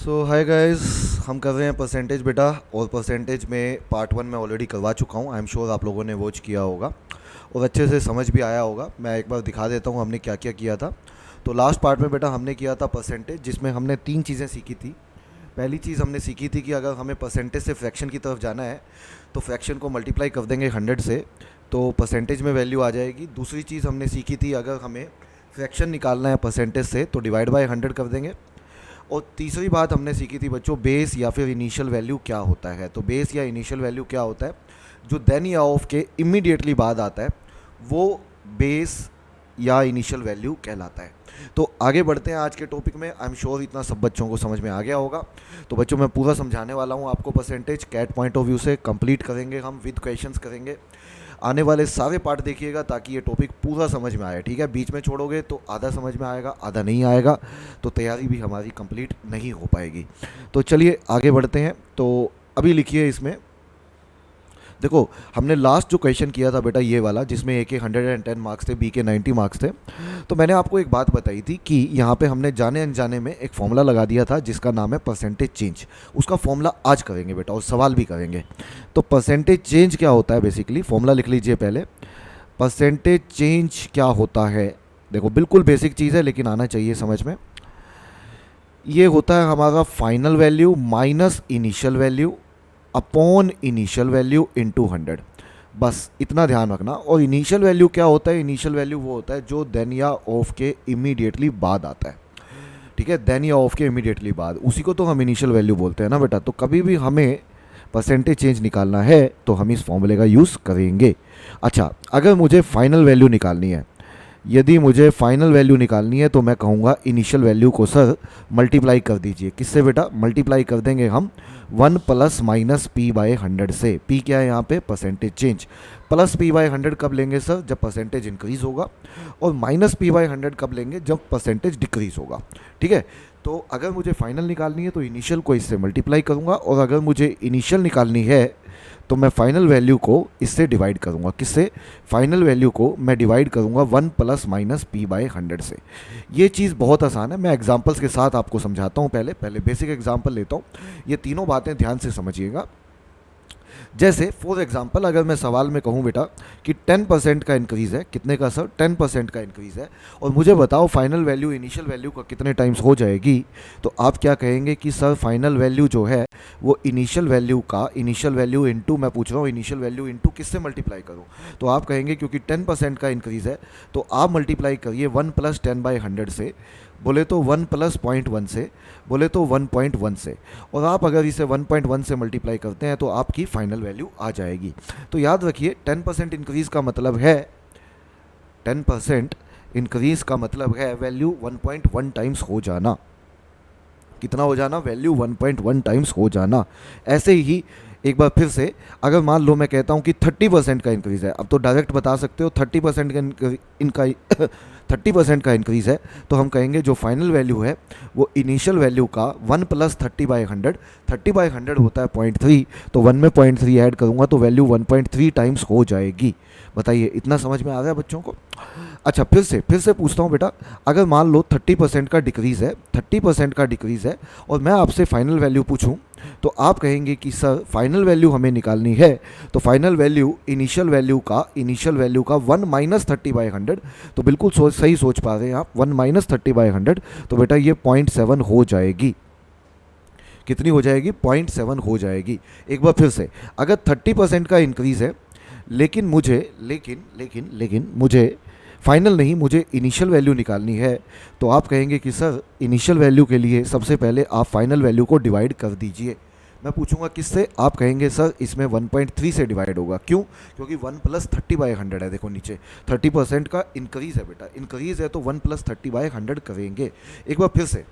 सो hi guys, हम कर रहे हैं परसेंटेज बेटा। और परसेंटेज में पार्ट वन में ऑलरेडी करवा चुका हूँ। आई एम श्योर आप लोगों ने वॉच किया होगा और अच्छे से समझ भी आया होगा। मैं एक बार दिखा देता हूँ हमने क्या क्या किया था। तो लास्ट पार्ट में बेटा हमने किया था परसेंटेज, जिसमें हमने तीन चीज़ें सीखी थी। पहली चीज़ हमने सीखी थी कि अगर हमें परसेंटेज से फ्रैक्शन की तरफ जाना है तो फ्रैक्शन को मल्टीप्लाई कर देंगे 100 से, तो परसेंटेज में वैल्यू आ जाएगी। दूसरी चीज़ हमने सीखी थी, अगर हमें फ्रैक्शन निकालना है परसेंटेज से तो डिवाइड बाय 100 कर देंगे। और तीसरी बात हमने सीखी थी बच्चों, बेस या फिर इनिशियल वैल्यू क्या होता है। तो बेस या इनिशियल वैल्यू क्या होता है, जो देन या ऑफ के इमीडिएटली बाद आता है वो बेस या इनिशियल वैल्यू कहलाता है। तो आगे बढ़ते हैं आज के टॉपिक में। आई एम श्योर इतना सब बच्चों को समझ में आ गया होगा। तो बच्चों मैं पूरा समझाने वाला हूँ आपको percentage CAT point of view से। कंप्लीट करेंगे हम, विद क्वेश्चंस करेंगे। आने वाले सारे पार्ट देखिएगा ताकि ये टॉपिक पूरा समझ में आए, ठीक है। बीच में छोड़ोगे तो आधा समझ में आएगा, आधा नहीं आएगा, तो तैयारी भी हमारी कंप्लीट नहीं हो पाएगी। तो चलिए आगे बढ़ते हैं। तो अभी लिखिए इसमें, देखो हमने लास्ट जो क्वेश्चन किया था बेटा ये वाला, जिसमें ए के 110 मार्क्स थे, बी के 90 मार्क्स थे। तो मैंने आपको एक बात बताई थी कि यहाँ पे हमने जाने अनजाने में एक फॉर्मूला लगा दिया था जिसका नाम है परसेंटेज चेंज। उसका फॉर्मूला आज करेंगे बेटा और सवाल भी करेंगे। तो परसेंटेज चेंज क्या होता है, बेसिकली फॉर्मूला लिख लीजिए पहले। परसेंटेज चेंज क्या होता है, देखो बिल्कुल बेसिक चीज़ है लेकिन आना चाहिए समझ में। ये होता है हमारा final value minus initial value upon initial value into 100। बस इतना ध्यान रखना। और इनिशियल वैल्यू क्या होता है, इनिशियल वैल्यू वो होता है जो देन या ऑफ के इमीडिएटली बाद आता है, ठीक है। देन या ऑफ के इमीडिएटली बाद, उसी को तो हम इनिशियल वैल्यू बोलते हैं ना बेटा। तो कभी भी हमें परसेंटेज चेंज निकालना है तो हम इस फॉर्मूले का यूज़ करेंगे। अच्छा, अगर मुझे फाइनल वैल्यू निकालनी है, यदि मुझे फाइनल वैल्यू निकालनी है तो मैं कहूँगा इनिशियल वैल्यू को सर मल्टीप्लाई कर दीजिए। किससे बेटा, मल्टीप्लाई कर देंगे हम 1 प्लस माइनस पी बाय 100 से। पी क्या है यहाँ पे, percentage change. Plus P by 100 कब लेंगे सर, जब परसेंटेज इंक्रीज़ होगा। और माइनस पी बाय 100 कब लेंगे, जब परसेंटेज डिक्रीज़ होगा, ठीक है। तो अगर मुझे फाइनल निकालनी है तो इनिशियल को इससे मल्टीप्लाई करूँगा, और अगर मुझे इनिशियल निकालनी है तो मैं फाइनल वैल्यू को इससे डिवाइड करूँगा। किससे, फाइनल वैल्यू को मैं डिवाइड करूँगा 1 प्लस माइनस पी बाय 100 से। ये चीज़ बहुत आसान है, मैं एग्जांपल्स के साथ आपको समझाता हूँ। पहले बेसिक एग्जांपल लेता हूँ, ये तीनों बातें ध्यान से समझिएगा। जैसे फॉर एग्जांपल अगर मैं सवाल में कहूँ बेटा कि 10% का इंक्रीज़ है, कितने का सर, 10% का इंक्रीज़ है, और मुझे बताओ फाइनल वैल्यू इनिशियल वैल्यू का कितने टाइम्स हो जाएगी, तो आप क्या कहेंगे कि सर फाइनल वैल्यू जो है वो इनिशियल वैल्यू का, इनिशियल वैल्यू इंटू, मैं पूछ रहा हूँ इनिशियल वैल्यू इंटू किससे मल्टीप्लाई करूँ। तो आप कहेंगे क्योंकि 10% का इंक्रीज़ है तो आप मल्टीप्लाई करिए 1 प्लस 10 बाई 100 से, बोले तो 1 प्लस 0.1 से, बोले तो 1.1 से। और आप अगर इसे 1.1 से मल्टीप्लाई करते हैं तो आपकी फाइनल वैल्यू आ जाएगी। तो याद रखिए 10% इंक्रीज़ का मतलब है, 10% इंक्रीज़ का मतलब है वैल्यू 1.1 टाइम्स हो जाना। कितना हो जाना, वैल्यू 1.1 टाइम्स हो जाना। ऐसे ही एक बार फिर से, अगर मान लो मैं कहता हूँ कि 30% का इंक्रीज़ है, अब तो डायरेक्ट बता सकते हो 30% का इनका 30% का इंक्रीज़ है, तो हम कहेंगे जो फाइनल वैल्यू है वो इनिशियल वैल्यू का 1 प्लस 30 बाई 100, 30 बाई 100 होता है 0.3, तो 1 में 0.3 ऐड करूँगा तो वैल्यू 1.3 टाइम्स हो जाएगी। बताइए इतना समझ में आ रहा है बच्चों को। अच्छा, फिर से पूछता हूँ बेटा, अगर मान लो 30% का डिक्रीज़ है, 30% का डिक्रीज़ है, और मैं आपसे फाइनल वैल्यू पूछूं तो आप कहेंगे कि सर फाइनल वैल्यू हमें निकालनी है तो फाइनल वैल्यू इनिशियल वैल्यू का 1 माइनस 30 बाई 100, तो बिल्कुल सही सोच पा रहे हैं आप, 1 माइनस 30 बाई 100, तो बेटा ये 0.7 हो जाएगी। कितनी हो जाएगी, 0.7 हो जाएगी। एक बार फिर से, अगर 30% का इंक्रीज़ है लेकिन मुझे फाइनल नहीं, मुझे इनिशियल वैल्यू निकालनी है, तो आप कहेंगे कि सर इनिशियल वैल्यू के लिए सबसे पहले आप फाइनल वैल्यू को डिवाइड कर दीजिए। मैं पूछूंगा किससे, आप कहेंगे सर इसमें 1.3 से डिवाइड होगा। क्यों, क्योंकि 1 प्लस 30 बाई 100 है। देखो नीचे 30% का इंक्रीज़ है बेटा, इंक्रीज़ है तो 1 प्लस 30 बाई 100 करेंगे। एक बार फिर से,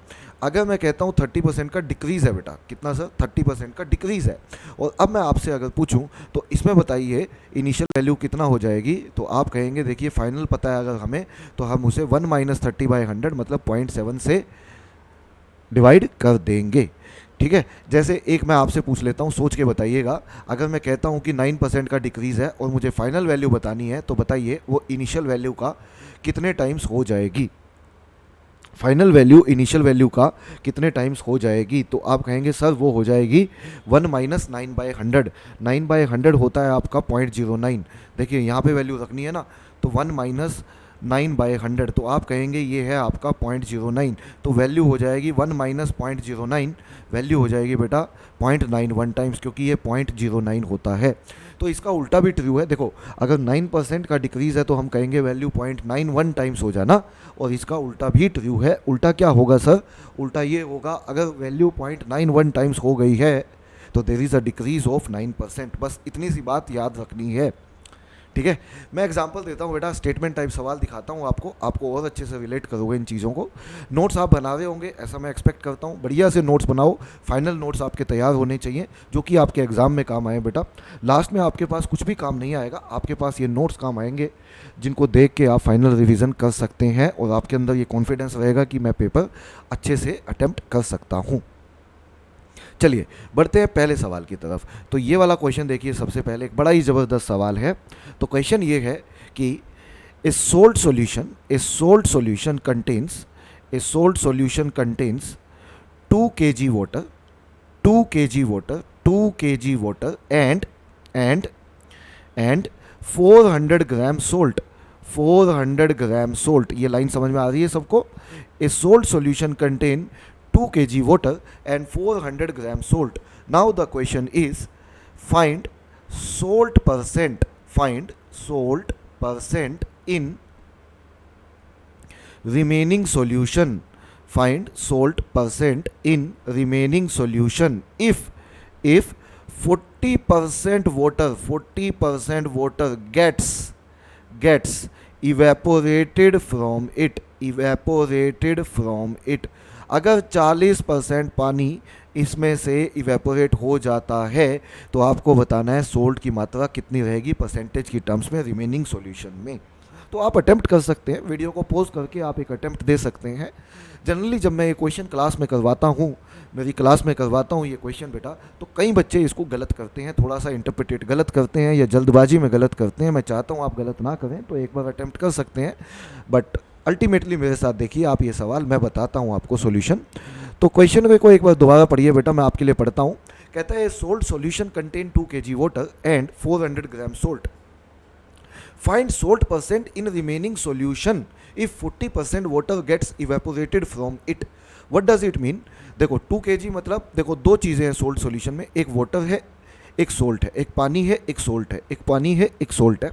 अगर मैं कहता हूँ 30% का डिक्रीज़ है बेटा, कितना सर, 30% का डिक्रीज़ है, और अब मैं आपसे अगर पूछूं तो इसमें बताइए इनिशियल वैल्यू कितना हो जाएगी, तो आप कहेंगे देखिए फाइनल पता है अगर हमें, तो हम उसे 1 माइनस 30 बाई 100 मतलब 0.7 से डिवाइड कर देंगे, ठीक है। जैसे एक मैं आपसे पूछ लेता हूँ, सोच के बताइएगा, अगर मैं कहता हूँ कि 9% का डिक्रीज़ है और मुझे फाइनल वैल्यू बतानी है, तो बताइए वो इनिशियल वैल्यू का कितने टाइम्स हो जाएगी। फाइनल वैल्यू इनिशियल वैल्यू का कितने टाइम्स हो जाएगी, तो आप कहेंगे सर वो हो जाएगी 1 माइनस 9/100। 9/100 होता है आपका 0.09। देखिए यहाँ पे वैल्यू रखनी है ना, तो 1 माइनस 9/100, तो आप कहेंगे ये है आपका 0.09। तो वैल्यू हो जाएगी 1 माइनस 0.09, वैल्यू हो जाएगी बेटा 0.91 टाइम्स, क्योंकि ये 0.09 होता है। तो इसका उल्टा भी ट्रू है। देखो अगर 9% का डिक्रीज़ है तो हम कहेंगे वैल्यू 0.91 टाइम्स हो जाना, और इसका उल्टा भी ट्रू है। उल्टा क्या होगा सर? उल्टा ये होगा, अगर वैल्यू 0.91 टाइम्स हो गई है तो there is a decrease of 9%। बस इतनी सी बात याद रखनी है, ठीक है। मैं एग्जांपल देता हूँ बेटा, स्टेटमेंट टाइप सवाल दिखाता हूँ आपको और अच्छे से रिलेट करोगे इन चीज़ों को। नोट्स आप बना रहे होंगे ऐसा मैं एक्सपेक्ट करता हूँ, बढ़िया से नोट्स बनाओ। फाइनल नोट्स आपके तैयार होने चाहिए जो कि आपके एग्ज़ाम में काम आए बेटा। लास्ट में आपके पास कुछ भी काम नहीं आएगा, आपके पास ये नोट्स काम आएंगे जिनको देख के आप फाइनल रिविज़न कर सकते हैं, और आपके अंदर ये कॉन्फिडेंस रहेगा कि मैं पेपर अच्छे से अटेम्प्ट कर सकता हूँ। चलिए बढ़ते हैं पहले सवाल की तरफ। तो ये वाला क्वेश्चन देखिए, सबसे पहले एक बड़ा ही ज़बरदस्त सवाल है। तो क्वेश्चन ये है कि a salt solution contains 2 kg water, 2 kg water and 400 gram salt, 400 gram salt। ये लाइन समझ में आ रही है सबको? A salt solution contain 2 kg water and 400 gram salt. Now the question is find salt percent in remaining solution. Find salt percent in remaining solution if 40% water gets evaporated from it। अगर 40% पानी इसमें से evaporate हो जाता है तो आपको बताना है सोल्ट की मात्रा कितनी रहेगी परसेंटेज की टर्म्स में रिमेनिंग सॉल्यूशन में। तो आप अटेम्प्ट कर सकते हैं, वीडियो को पॉज करके आप एक अटेम्प्ट दे सकते हैं। जनरली जब मैं ये क्वेश्चन क्लास में करवाता हूँ, मेरी क्लास में करवाता हूँ ये क्वेश्चन बेटा, तो कई बच्चे इसको गलत करते हैं, थोड़ा सा इंटरप्रिटेट गलत करते हैं या जल्दबाजी में गलत करते हैं। मैं चाहता हूँ आप गलत ना करें, तो एक बार अटेम्प्ट कर सकते हैं, बट अल्टीमेटली मेरे साथ देखिए आप ये सवाल, मैं बताता हूँ आपको सॉल्यूशन। तो क्वेश्चन को एक बार दोबारा पढ़िए बेटा, मैं आपके लिए पढ़ता हूँ। कहता है salt solution contain 2 kg water and 400 gram salt. Find salt percent in remaining solution if 40% water gets evaporated from it. What does it mean? देखो 2 kg मतलब देखो दो चीज़ें हैं सोल्ट सॉल्यूशन में, एक वाटर है एक सोल्ट है, एक पानी है एक सोल्ट है, एक पानी है एक सोल्ट है।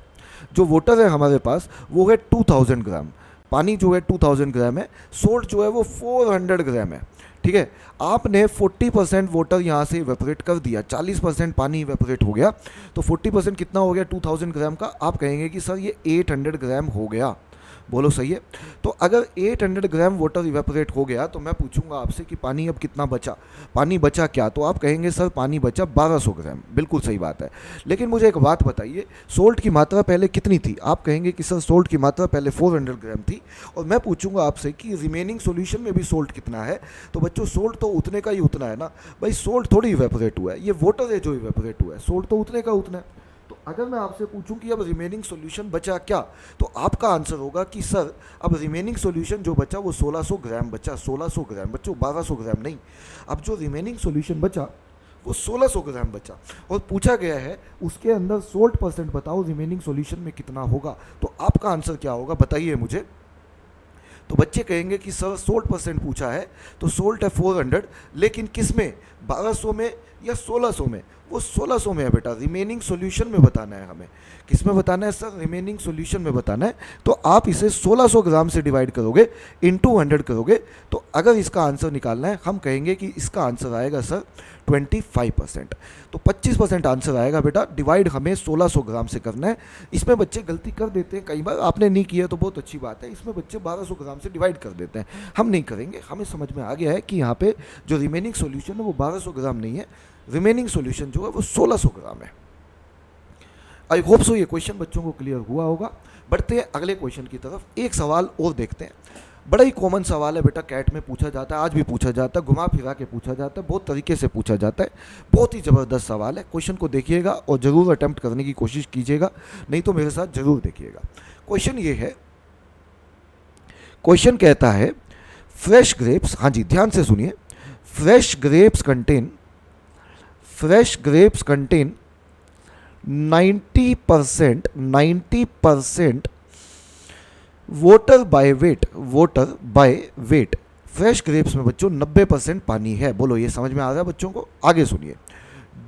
जो वाटर है हमारे पास वो है 2000 ग्राम, पानी जो है 2000 ग्राम है, सोल्ट जो है वो 400 ग्राम है, ठीक है। आपने 40% वाटर यहाँ से इवेपोरेट कर दिया, 40% पानी इवेपोरेट हो गया, तो 40% कितना हो गया 2000 ग्राम का? आप कहेंगे कि सर ये 800 ग्राम हो गया। बोलो सही है। तो अगर 800 ग्राम वाटर इवेपोरेट हो गया तो मैं पूछूंगा आपसे कि पानी अब कितना बचा, पानी बचा क्या? तो आप कहेंगे सर पानी बचा 1200 ग्राम। बिल्कुल सही बात है, लेकिन मुझे एक बात बताइए, सोल्ट की मात्रा पहले कितनी थी? आप कहेंगे कि सर सोल्ट की मात्रा पहले 400 ग्राम थी, और मैं पूछूंगा आपसे कि रिमेनिंग सॉल्यूशन में भी सोल्ट कितना है? तो बच्चों सोल्ट तो उतने का ही उतना है ना भाई, सोल्ट थोड़ी इवेपोरेट हुआ है, ये वाटर है जो इवेपोरेट हुआ है, सोल्ट तो उतने का उतना है। तो अगर मैं आपसे पूछूं कि अब रिमेनिंग सॉल्यूशन बचा क्या, तो आपका आंसर होगा कि सर अब रिमेनिंग सॉल्यूशन जो बचा वो 1600 ग्राम बचा। 1600 ग्राम बच्चों, 1200 ग्राम नहीं। अब जो रिमेनिंग सॉल्यूशन बचा वो 1600 ग्राम बचा, और पूछा गया है उसके अंदर सोल्ट परसेंट बताओ रिमेनिंग सॉल्यूशन में कितना होगा। तो आपका आंसर क्या होगा बताइए मुझे। तो बच्चे कहेंगे कि सर सोल्ट परसेंट पूछा है तो सोल्ट है 400, लेकिन किस में, 1200 में या 1600 में? वो 1600 में है बेटा, रिमेनिंग सॉल्यूशन में बताना है हमें। किस में बताना है सर? रिमेनिंग सॉल्यूशन में बताना है। तो आप इसे 1600 ग्राम से डिवाइड करोगे, इनटू 100 करोगे, तो अगर इसका आंसर निकालना है हम कहेंगे कि इसका आंसर आएगा सर 25%। तो 25% आंसर आएगा बेटा, डिवाइड हमें 1600 ग्राम से करना है। इसमें बच्चे गलती कर देते हैं कई बार, आपने नहीं किया तो बहुत अच्छी बात है, इसमें बच्चे 1200 ग्राम से डिवाइड कर देते हैं, हम नहीं करेंगे। हमें समझ में आ गया है कि यहाँ पे जो रिमेनिंग सॉल्यूशन है वो 1200 ग्राम नहीं है, रिमेनिंग सॉल्यूशन जो है वो 1600 ग्राम है। आई होप सो ये क्वेश्चन बच्चों को क्लियर हुआ होगा। बढ़ते हैं अगले क्वेश्चन की तरफ, एक सवाल और देखते हैं। बड़ा ही कॉमन सवाल है बेटा, कैट में पूछा जाता है, आज भी पूछा जाता है, घुमा फिरा के पूछा जाता है, बहुत तरीके से पूछा जाता है, बहुत ही ज़बरदस्त सवाल है। क्वेश्चन को देखिएगा और ज़रूर अटेम्प्ट करने की कोशिश कीजिएगा, नहीं तो मेरे साथ ज़रूर देखिएगा। क्वेश्चन ये है, क्वेश्चन कहता है फ्रेश ग्रेप्स, हाँ जी ध्यान से सुनिए, fresh grapes contain 90% water by weight. Fresh grapes में बच्चों 90% पानी है। बोलो ये समझ में आ रहा है बच्चों को? आगे सुनिए,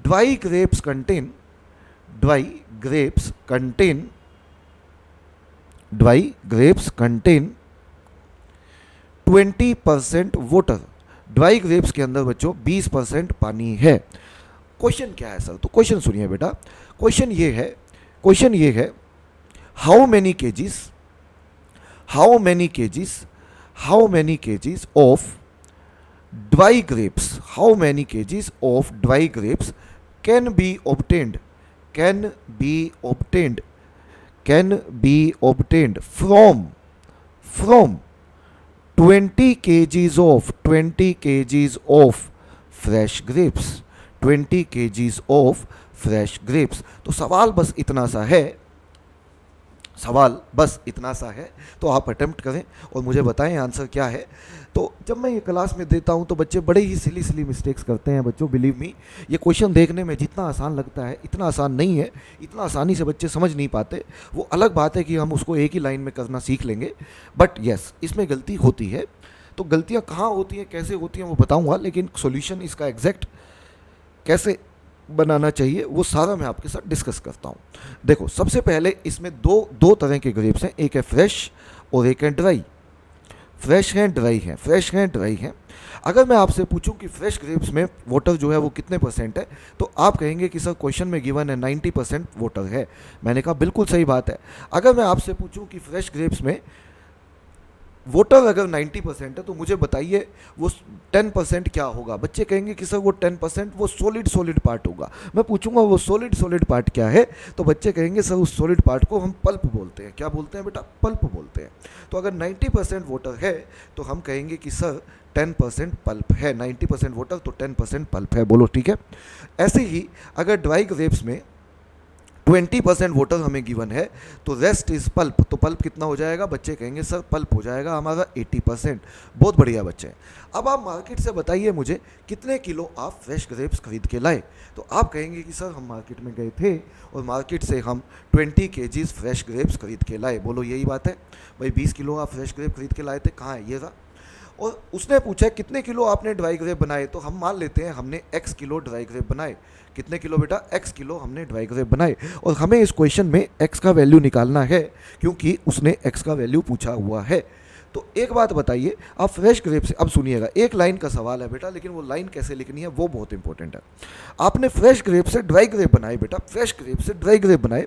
dry grapes contain dry grapes contain 20% water. Dry grapes के अंदर बच्चों 20% पानी है। क्वेश्चन क्या है सर? तो क्वेश्चन सुनिए बेटा, क्वेश्चन ये है how many KGs of dry grapes can be obtained from 20 kgs of fresh grapes। 20 kgs of fresh grapes। तो सवाल बस इतना सा है, तो आप अटेम्प्ट करें और मुझे बताएं आंसर क्या है। तो जब मैं ये क्लास में देता हूं तो बच्चे बड़े ही सिली मिस्टेक्स करते हैं बच्चों, बिलीव मी। ये क्वेश्चन देखने में जितना आसान लगता है इतना आसान नहीं है, इतना आसानी से बच्चे समझ नहीं पाते। वो अलग बात है कि हम उसको एक ही लाइन में करना सीख लेंगे, बट यस इसमें गलती होती है। तो गलतियाँ कहाँ होती हैं, कैसे होती हैं वो बताऊँगा, लेकिन सोल्यूशन इसका एग्जैक्ट कैसे बनाना चाहिए वो सारा मैं आपके साथ डिस्कस करता हूँ। देखो सबसे पहले इसमें दो तरह के ग्रेप्स हैं, एक है फ्रेश और एक है ड्राई। फ्रेश हैं ड्राई हैं। अगर मैं आपसे पूछूं कि फ्रेश ग्रेप्स में वाटर जो है वो कितने परसेंट है, तो आप कहेंगे कि सर क्वेश्चन में गिवन है 90% वाटर है। मैंने कहा बिल्कुल सही बात है। अगर मैं आपसे पूछूं कि फ्रेश ग्रेप्स में वाटर अगर 90% है तो मुझे बताइए वो 10% क्या होगा। बच्चे कहेंगे कि सर वो 10% वो सॉलिड पार्ट होगा। मैं पूछूंगा वो सॉलिड पार्ट क्या है, तो बच्चे कहेंगे सर उस सॉलिड पार्ट को हम पल्प बोलते हैं। क्या बोलते हैं बेटा? पल्प बोलते हैं। तो अगर 90% वाटर है तो हम कहेंगे कि सर 10% पल्प है। 90% वाटर तो 10% पल्प है। बोलो ठीक है। ऐसे ही अगर ड्राई ग्रेप्स में 20% वाटर हमें गिवन है तो रेस्ट इज पल्प। तो पल्प कितना हो जाएगा? बच्चे कहेंगे सर पल्प हो जाएगा हमारा 80%। बहुत बढ़िया बच्चे। अब आप मार्केट से बताइए मुझे कितने किलो आप फ्रेश ग्रेप्स खरीद के लाए। तो आप कहेंगे कि सर हम मार्केट में गए थे और मार्केट से हम 20 kgs फ्रेश ग्रेप्स खरीद के लाए। बोलो यही बात है भाई, 20 किलो आप फ्रेश ग्रेप खरीद के लाए थे, कहाँ है ये रहा। और उसने पूछा कितने किलो आपने ड्राई ग्रेप बनाए, तो हम मान लेते हैं हमने x किलो ड्राई ग्रेप बनाए। कितने किलो बेटा? x किलो हमने ड्राई ग्रेप बनाए। और हमें इस क्वेश्चन में x का वैल्यू निकालना है क्योंकि उसने x का वैल्यू पूछा हुआ है। तो एक बात बताइए, आप फ्रेश ग्रेप से, अब सुनिएगा एक लाइन का सवाल है बेटा, लेकिन वो लाइन कैसे लिखनी है वो बहुत इंपॉर्टेंट है। आपने फ्रेश ग्रेप से ड्राई ग्रेप बनाए बेटा, फ्रेश ग्रेप से ड्राई ग्रेप बनाए।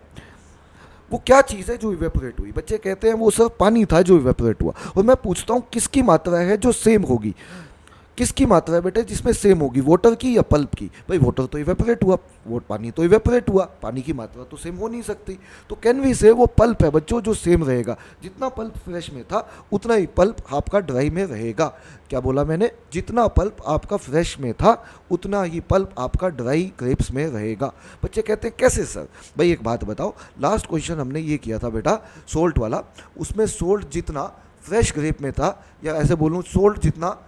वो क्या चीज़ है जो इवेपोरेट हुई? बच्चे कहते हैं वो सिर्फ पानी था जो इवेपोरेट हुआ। और मैं पूछता हूँ किसकी मात्रा है जो सेम होगी? किसकी मात्रा है बेटे जिसमें सेम होगी, वाटर की या पल्प की? भाई वाटर तो इवेपोरेट हुआ, वो पानी तो इवेपोरेट हुआ, पानी की मात्रा तो सेम हो नहीं सकती। तो कैन वी से वो पल्प है बच्चों जो सेम रहेगा। जितना पल्प फ्रेश में था उतना ही पल्प आपका ड्राई में रहेगा। क्या बोला मैंने? जितना पल्प आपका फ्रेश में था उतना ही पल्प आपका ड्राई ग्रेप्स में रहेगा। बच्चे कहते हैं कैसे सर? भाई एक बात बताओ, लास्ट क्वेश्चन हमने ये किया था बेटा सोल्ट वाला, उसमें सोल्ट जितना फ्रेश ग्रेप में था, या ऐसे बोलूँ सोल्ट जितना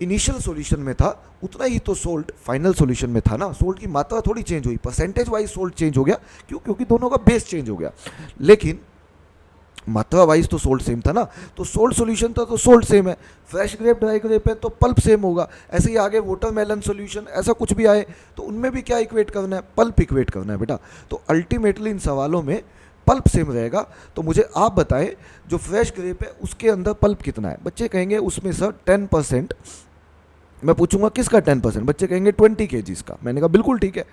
इनिशियल सॉल्यूशन में था उतना ही तो सोल्ट फाइनल सॉल्यूशन में था ना। सोल्ट की मात्रा थोड़ी चेंज हुई, परसेंटेज वाइज सोल्ट चेंज हो गया। क्यों? क्योंकि दोनों का बेस चेंज हो गया, लेकिन मात्रा वाइज तो सोल्ट सेम था ना। तो सोल्ट सॉल्यूशन था तो सोल्ट सेम है, फ्रेश ग्रेप ड्राई ग्रेप है तो पल्प सेम होगा। ऐसे ही आगे वाटरमेलन सॉल्यूशन ऐसा कुछ भी आए तो उनमें भी क्या इक्वेट करना है? पल्प इक्वेट करना है बेटा। तो अल्टीमेटली इन सवालों में पल्प सेम रहेगा। तो मुझे आप बताएं जो फ्रेश ग्रेप है उसके अंदर पल्प कितना है? बच्चे कहेंगे उसमें सर 10%। मैं पूछूंगा किसका 10%? बच्चे कहेंगे 20 kgs का। मैंने कहा बिल्कुल ठीक है।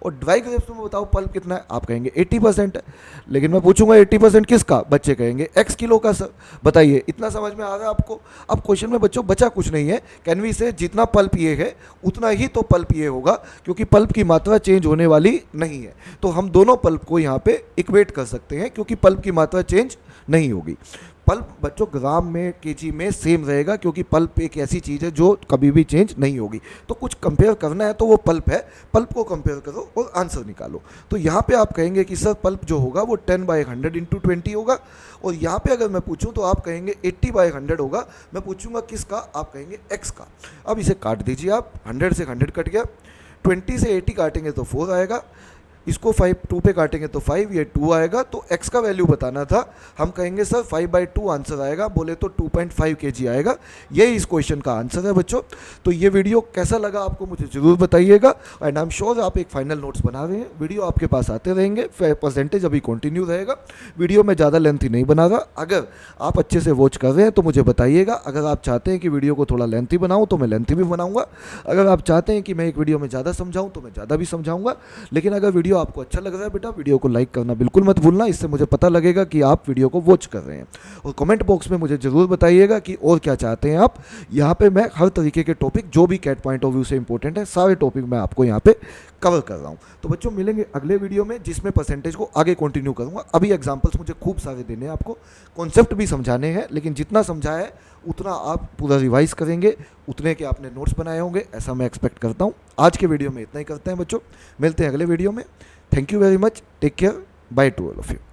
और ड्राई ग्रेप्स में बताओ पल्प कितना है? आप कहेंगे 80% है। लेकिन मैं पूछूंगा 80% किसका? बच्चे कहेंगे x किलो का। सर बताइए इतना समझ में आ रहा है आपको? अब क्वेश्चन में बच्चों बचा कुछ नहीं है, कैन वी से जितना पल्प ये है उतना ही तो पल्प ये होगा, क्योंकि पल्प की मात्रा चेंज होने वाली नहीं है। तो हम दोनों पल्प को यहाँ पे इक्वेट कर सकते हैं क्योंकि पल्प की मात्रा चेंज नहीं होगी। पल्प बच्चों ग्राम में, केजी में सेम रहेगा, क्योंकि पल्प एक ऐसी चीज़ है जो कभी भी चेंज नहीं होगी। तो कुछ कंपेयर करना है तो वो पल्प है, पल्प को कंपेयर करो और आंसर निकालो। तो यहाँ पे आप कहेंगे कि सर पल्प जो होगा वो 10/100 इंटू 20 होगा, और यहाँ पे अगर मैं पूछूं तो आप कहेंगे 80/100 होगा। मैं पूछूंगा किसका, आप कहेंगे x का। अब इसे काट दीजिए आप, 100 से 100 कट गया, 20 से 80 काटेंगे तो 4 आएगा, इसको 2 पे काटेंगे तो 5, ये 2 आएगा। तो x का वैल्यू बताना था, हम कहेंगे सर 5/2 आंसर आएगा, बोले तो 2.5 kg आएगा। यही इस क्वेश्चन का आंसर है बच्चों। तो ये वीडियो कैसा लगा आपको मुझे ज़रूर बताइएगा, एंड आई एम श्योर आप एक फाइनल नोट्स बना रहे हैं, वीडियो आपके पास आते रहेंगे, परसेंटेज अभी कंटिन्यू रहेगा। वीडियो में ज़्यादा लेंथी नहीं बना रहा, अगर आप अच्छे से वॉच कर रहे हैं तो मुझे बताइएगा। अगर आप चाहते हैं कि वीडियो को थोड़ा लेंथी बनाऊँ तो मैं लेंथी भी बनाऊँगा, अगर आप चाहते हैं कि मैं एक वीडियो में ज़्यादा समझाऊँ तो मैं ज़्यादा भी समझाऊँगा। लेकिन अगर वीडियो आपको अच्छा लग रहा है बेटा, वीडियो को लाइक करना बिल्कुल मत भूलना, इससे मुझे पता लगेगा कि आप वीडियो को वॉच कर रहे हैं। और कमेंट बॉक्स में मुझे ज़रूर बताइएगा कि और क्या चाहते हैं आप। यहाँ पे मैं हर तरीके के टॉपिक जो भी कैट पॉइंट ऑफ व्यू से इंपॉर्टेंट है, सारे टॉपिक मैं आपको यहाँ पे कवर कर रहा हूँ। तो बच्चों मिलेंगे अगले वीडियो में, जिसमें परसेंटेज को आगे कंटिन्यू करूँगा। अभी एग्जाम्पल्स मुझे खूब सारे देने हैं आपको, कॉन्सेप्ट भी समझाने हैं, लेकिन जितना समझाया है उतना आप पूरा रिवाइज करेंगे, उतने के आपने नोट्स बनाए होंगे, ऐसा मैं एक्सपेक्ट करता हूँ। आज के वीडियो में इतना ही करते हैं बच्चों, मिलते हैं अगले वीडियो में। Thank you very much. Take care. Bye to all of you.